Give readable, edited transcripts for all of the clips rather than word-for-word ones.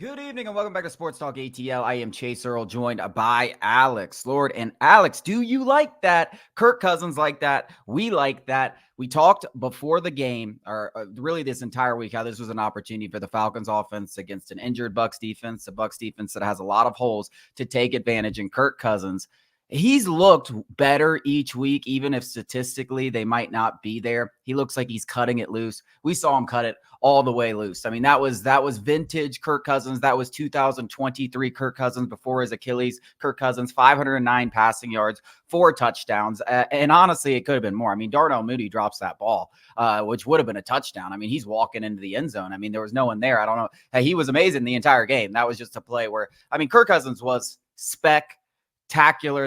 Good evening and welcome back to Sports Talk ATL. I am Chase Earl, joined by Alex Lord. And Alex, do you like that? Kirk Cousins like that. We like that. We talked before the game, or really this entire week, how this was an opportunity for the Falcons offense against an injured Bucs defense, a Bucs defense that has a lot of holes to take advantage. And Kirk Cousins, he's looked better each week, even if statistically they might not be there. He looks like he's cutting it loose. We saw him cut it all the way loose. I mean, that was vintage Kirk Cousins. That was 2023 Kirk Cousins before his Achilles. Kirk Cousins, 509 passing yards, 4 touchdowns. And honestly, it could have been more. I mean, Darnell Mooney drops that ball, which would have been a touchdown. I mean, he's walking into the end zone. I mean, there was no one there. I don't know. He was amazing the entire game. That was just a play where, I mean, Kirk Cousins was spectacular.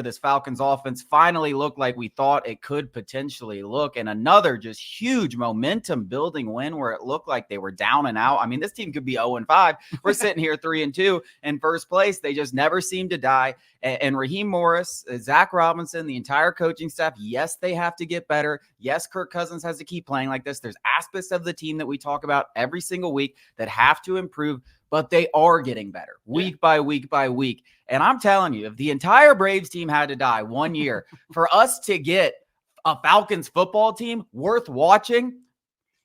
This Falcons offense finally looked like we thought it could potentially look, and another just huge momentum building win where it looked like they were down and out. I mean, this team could be 0-5. We're sitting here 3-2 in first place. They just never seem to die. And Raheem Morris, Zach Robinson, the entire coaching staff, yes, they have to get better. Yes, Kirk Cousins has to keep playing like this. There's aspects of the team that we talk about every single week that have to improve, but they are getting better week by week by week. And I'm telling you, if the entire Braves team had to die 1 year for us to get a Falcons football team worth watching,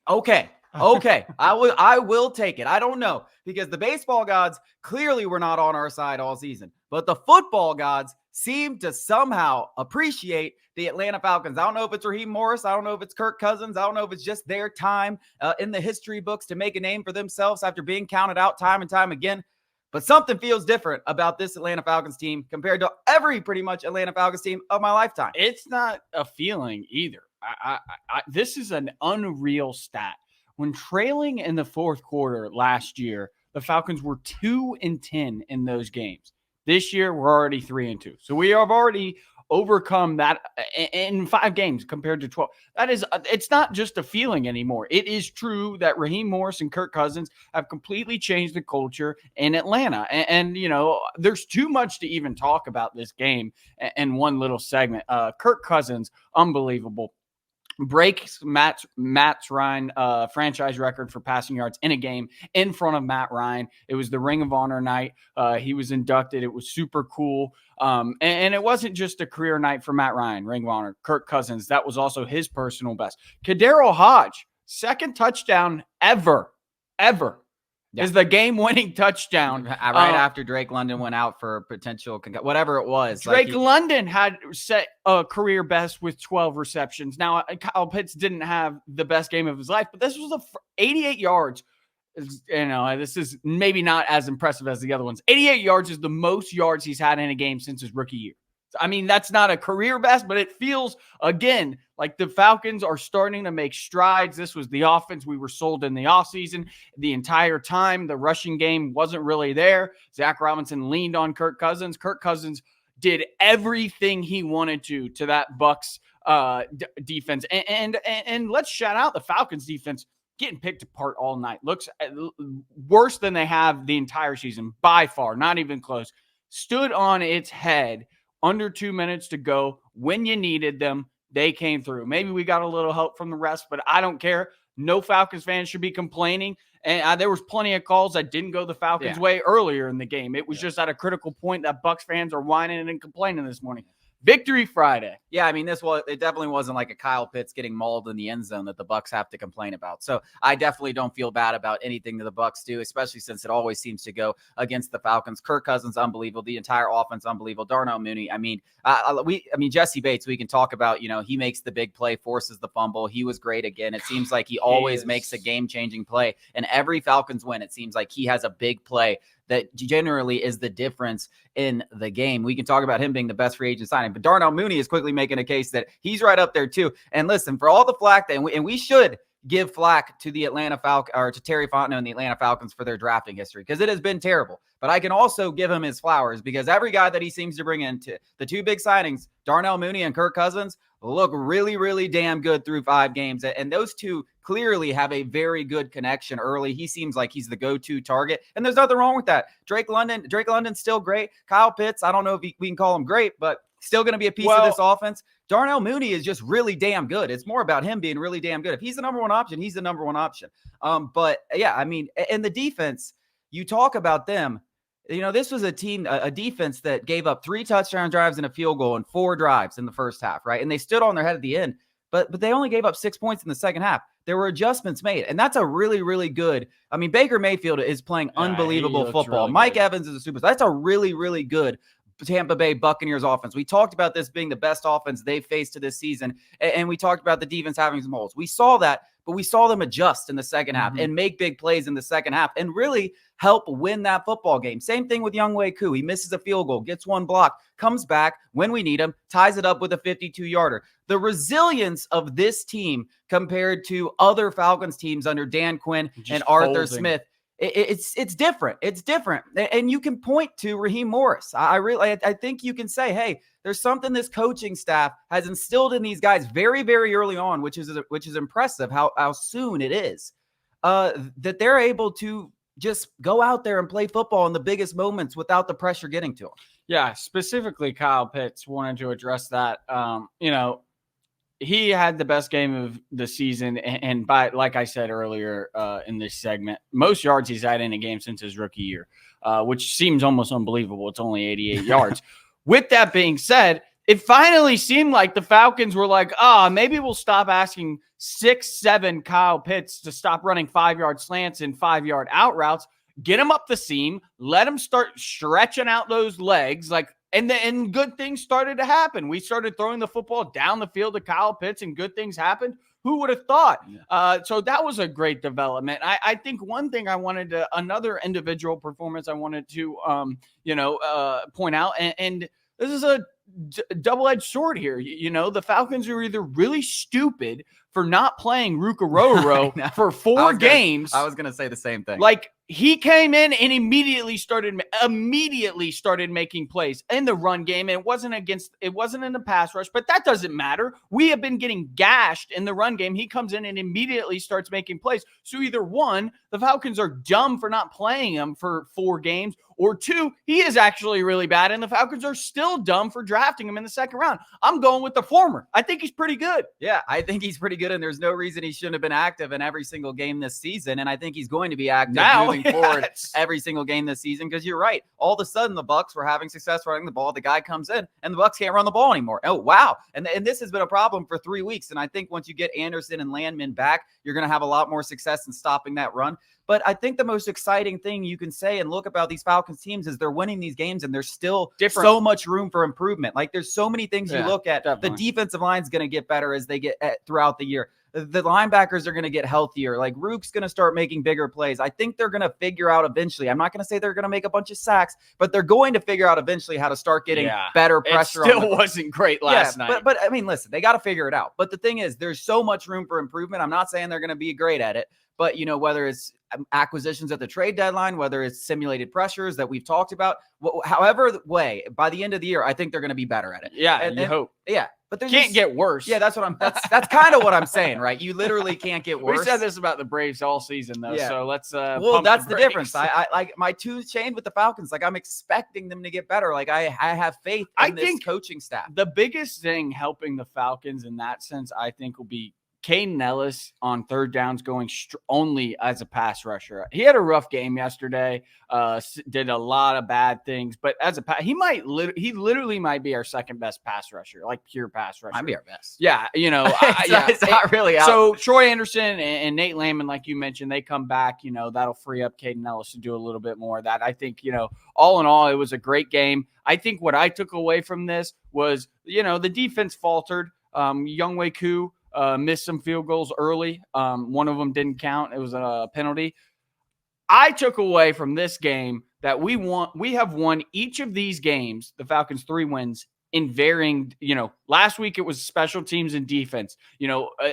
okay, I will take it. I don't know, because the baseball gods clearly were not on our side all season, but the football gods seem to somehow appreciate the Atlanta Falcons. I don't know if it's Raheem Morris. I don't know if it's Kirk Cousins. I don't know if it's just their time in the history books to make a name for themselves after being counted out time and time again. But something feels different about this Atlanta Falcons team compared to every pretty much Atlanta Falcons team of my lifetime. It's not a feeling either. This is an unreal stat. When trailing in the fourth quarter last year, the Falcons were 2-10 in those games. This year, we're already 3-2. So we have already overcome that in 5 games compared to 12. It's not just a feeling anymore. It is true that Raheem Morris and Kirk Cousins have completely changed the culture in Atlanta. And you know, there's too much to even talk about this game in one little segment. Kirk Cousins, unbelievable. Breaks Matt Ryan franchise record for passing yards in a game in front of Matt Ryan. It was the Ring of Honor night. He was inducted. It was super cool. And it wasn't just a career night for Matt Ryan, Ring of Honor. Kirk Cousins, that was also his personal best. Kadero Hodge, second touchdown ever. Yeah. Is the game-winning touchdown. Right after Drake London went out for potential whatever it was. Drake London had set a career best with 12 receptions. Now, Kyle Pitts didn't have the best game of his life, but this was 88 yards. You know, this is maybe not as impressive as the other ones. 88 yards is the most yards he's had in a game since his rookie year. I mean, that's not a career best, but it feels, again, like the Falcons are starting to make strides. This was the offense we were sold in the offseason. The entire time, the rushing game wasn't really there. Zach Robinson leaned on Kirk Cousins. Kirk Cousins did everything he wanted to that Bucs defense. And let's shout out the Falcons defense, getting picked apart all night. Looks worse than they have the entire season, by far, not even close. Stood on its head. Under 2 minutes to go. When you needed them, they came through. Maybe we got a little help from the rest, but I don't care. No Falcons fans should be complaining. And there was plenty of calls that didn't go the Falcons' way earlier in the game. It was just at a critical point that Bucs fans are whining and complaining this morning. Victory Friday. Yeah, I mean, it definitely wasn't like a Kyle Pitts getting mauled in the end zone that the Bucs have to complain about. So I definitely don't feel bad about anything that the Bucs do, especially since it always seems to go against the Falcons. Kirk Cousins, unbelievable. The entire offense, unbelievable. Darnell Mooney. I mean, Jesse Bates, we can talk about, you know, he makes the big play, forces the fumble. He was great again. It seems like he always makes a game-changing play. And every Falcons win, it seems like he has a big play that generally is the difference in the game. We can talk about him being the best free agent signing, but Darnell Mooney is quickly making a case that he's right up there too. And listen, for all the flack that, and we should give flack to the Atlanta Falcons, or to Terry Fontenot and the Atlanta Falcons for their drafting history, because it has been terrible. But I can also give him his flowers, because every guy that he seems to bring into the 2 big signings, Darnell Mooney and Kirk Cousins, look really, really damn good through 5 games. And those two clearly have a very good connection early. He seems like he's the go-to target, and there's nothing wrong with that. Drake London's still great. Kyle Pitts, I don't know if we can call him great, but still going to be a piece of this offense. Darnell Mooney is just really damn good. It's more about him being really damn good. If he's the number one option, he's the number one option. But yeah, I mean, and the defense, you talk about them. This was a team, a defense that gave up 3 touchdown drives and a field goal and 4 drives in the first half, right? And they stood on their head at the end, but they only gave up 6 points in the second half. There were adjustments made, and that's a really, really good. I mean, Baker Mayfield is playing unbelievable football. Really Mike good. Evans is a superstar. That's a really, really good Tampa Bay Buccaneers offense. We talked about this being the best offense they've faced to this season, and we talked about the defense having some holes. We saw that, but we saw them adjust in the second half and make big plays in the second half and really help win that football game. Same thing with Younghoe Koo. He misses a field goal, gets one block, comes back when we need him, ties it up with a 52-yarder. The resilience of this team compared to other Falcons teams under Dan Quinn and Arthur Smith, it's different. It's different. And you can point to Raheem Morris. I think you can say, hey, there's something this coaching staff has instilled in these guys very, very early on, which is impressive how soon it is, that they're able to just go out there and play football in the biggest moments without the pressure getting to them. Yeah, specifically Kyle Pitts wanted to address that. He had the best game of the season, and by, like I said earlier in this segment, most yards he's had in a game since his rookie year, which seems almost unbelievable. It's only 88 yards. With that being said, it finally seemed like the Falcons were like, maybe we'll stop asking 6'7" Kyle Pitts to stop running 5-yard slants and 5-yard out routes. Get him up the seam, let him start stretching out those legs, and good things started to happen. We started throwing the football down the field to Kyle Pitts, and good things happened. Who would have thought? So that was a great development. I think one thing another individual performance I wanted to, point out, and this is a double-edged sword here. The Falcons are either really stupid for not playing Ruke for 4 games. I was going to say the same thing. He came in and immediately started making plays in the run game. And it wasn't in the pass rush, but that doesn't matter. We have been getting gashed in the run game. He comes in and immediately starts making plays. So either 1, the Falcons are dumb for not playing him for 4 games, or 2, he is actually really bad and the Falcons are still dumb for drafting him in the second round. I'm going with the former. I think he's pretty good. Yeah, I think he's pretty good, and there's no reason he shouldn't have been active in every single game this season, and I think he's going to be active moving forward every single game this season, because you're right. All of a sudden, the Bucs were having success running the ball. The guy comes in, and the Bucs can't run the ball anymore. Oh, wow. And this has been a problem for 3 weeks, and I think once you get Anderson and Landman back, you're going to have a lot more success in stopping that run. But I think the most exciting thing you can say and look about these Falcons teams is they're winning these games, and there's still so much room for improvement. There's so many things you look at. Definitely. The defensive line's going to get better as they get throughout the year. The linebackers are going to get healthier. Ruke's going to start making bigger plays. I think they're going to figure out eventually. I'm not going to say they're going to make a bunch of sacks, but they're going to figure out eventually how to start getting better pressure. It still wasn't great last night. But I mean, listen, they got to figure it out. But the thing is, there's so much room for improvement. I'm not saying they're going to be great at it, but whether it's acquisitions at the trade deadline, whether it's simulated pressures that we've talked about, however way, by the end of the year, I think they're going to be better at it. Yeah, and hope. Yeah. But they can't get worse. Yeah, that's kind of what I'm saying, right? You literally can't get worse. We said this about the Braves all season, though. Yeah. So let's. That's the difference. I like my tune's chained with the Falcons. I'm expecting them to get better. I have faith in this coaching staff. The biggest thing helping the Falcons in that sense, I think, will be Caden Ellis on third downs going only as a pass rusher. He had a rough game yesterday, did a lot of bad things, but as a he literally might be our second best pass rusher, pure pass rusher. Might be our best. Yeah, it's not really out. So Troy Anderson and Nate Landman, like you mentioned, they come back. That'll free up Caden Ellis to do a little bit more of that. I think all in all, it was a great game. I think what I took away from this was the defense faltered. Younghoe Koo missed some field goals early. One of them didn't count. It was a penalty. I took away from this game that we have won each of these games, the Falcons 3 wins, in varying, last week it was special teams and defense.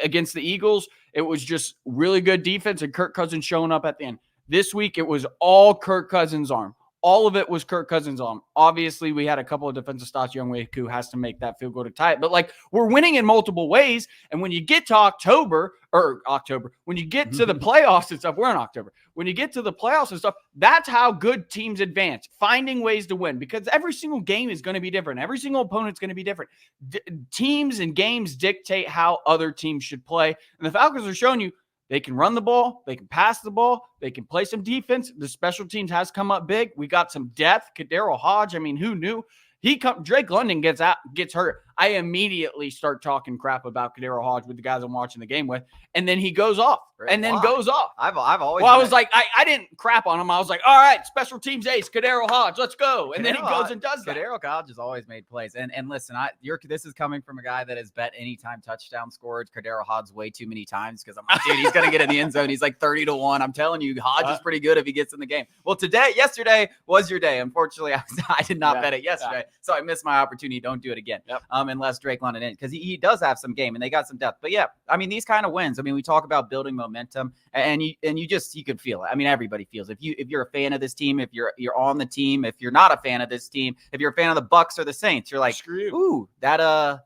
Against the Eagles, it was just really good defense and Kirk Cousins showing up at the end. This week, it was all Kirk Cousins' arm. All of it was Kirk Cousins' arm. Obviously, we had a couple of defensive stops. Younghoe Koo has to make that field goal to tie it. But, we're winning in multiple ways. And when you get to October, when you get to the playoffs and stuff, we're in October. When you get to the playoffs and stuff, that's how good teams advance, finding ways to win. Because every single game is going to be different. Every single opponent's going to be different. Teams and games dictate how other teams should play. And the Falcons are showing you They can run the ball. They can pass the ball. They can play some defense. The special teams has come up big. We got some depth. Kadero Hodge. I mean, who knew? Drake London gets hurt. I immediately start talking crap about Kadero Hodge with the guys I'm watching the game with, and then he goes off. I've always. Well, I was like, I didn't crap on him. I was like, all right, special teams ace, Kadero Hodge, let's go. And then he goes and does that. Kadero Hodge has always made plays. And listen, this is coming from a guy that has bet anytime touchdown scored Kadero Hodge way too many times because I'm like, dude, he's gonna get in the end zone. He's like 30-1. I'm telling you, Hodge is pretty good if he gets in the game. Well, yesterday was your day. Unfortunately, I did not bet it yesterday, so I missed my opportunity. Don't do it again. Yep. Unless Drake London in, because he does have some game and they got some depth. But yeah, I mean, these kind of wins. I mean, we talk about building momentum, and you could feel it. I mean, everybody feels it. If you're a fan of this team, if you're on the team, if you're not a fan of this team, if you're a fan of the Bucs or the Saints, you're like, ooh, that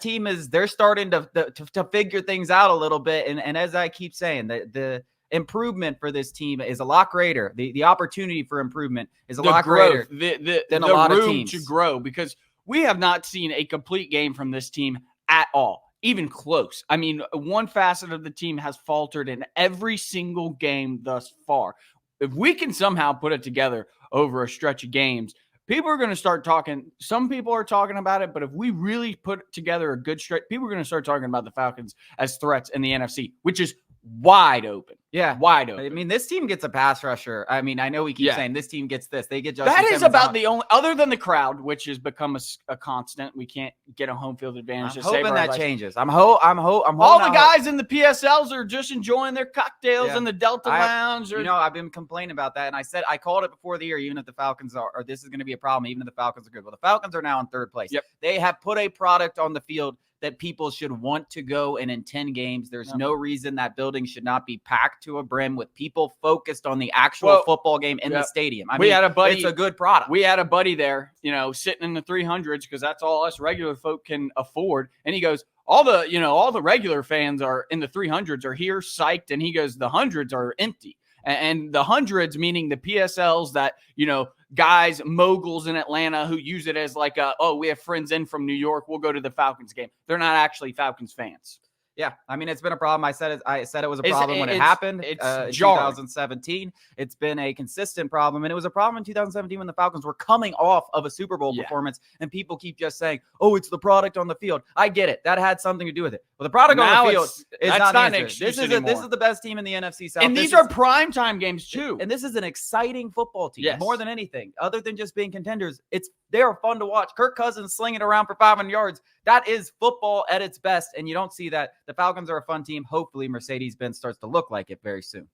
team they're starting to figure things out a little bit. And as I keep saying, the improvement for this team is a lot greater. The opportunity for improvement is a lot greater than a lot of teams to grow, because we have not seen a complete game from this team at all, even close. I mean, one facet of the team has faltered in every single game thus far. If we can somehow put it together over a stretch of games, people are going to start talking. Some people are talking about it, but if we really put together a good stretch, people are going to start talking about the Falcons as threats in the NFC, which is wide open. Yeah, wide open. I mean, this team gets a pass rusher. I mean, I know we keep saying this team gets this. They get Justin That is Simmons about out. the only, other than the crowd, which has become a constant. We can't get a home field advantage. I'm hoping that changes. I'm all the guys in the PSLs are just enjoying their cocktails in the Delta Lounge. I've been complaining about that, and I called it before the year. Even if the Falcons or this is going to be a problem, even if the Falcons are good. Well, the Falcons are now in third place. Yep. They have put a product on the field that people should want to go, and in 10 games, there's no reason that building should not be packed to a brim with people focused on the actual football game in the stadium. I mean, had a buddy, it's a good product. We had a buddy there, sitting in the 300s because that's all us regular folk can afford. And he goes, all the regular fans are in the 300s are here psyched. And he goes, the hundreds are empty. And the hundreds, meaning the PSLs that, guys, moguls in Atlanta who use it as like, we have friends in from New York, we'll go to the Falcons game. They're not actually Falcons fans. Yeah, I mean, it's been a problem. I said it was a problem when it happened. It's in 2017. It's been a consistent problem, and it was a problem in 2017 when the Falcons were coming off of a Super Bowl performance, and people keep just saying, "Oh, it's the product on the field." I get it; that had something to do with it. But the product on the field is not an excuse anymore. This is the best team in the NFC South, and these are primetime games too. And this is an exciting football team, yes. More than anything, other than just being contenders. They are fun to watch. Kirk Cousins slinging around for 500 yards. That is football at its best, and you don't see that. The Falcons are a fun team. Hopefully, Mercedes-Benz starts to look like it very soon.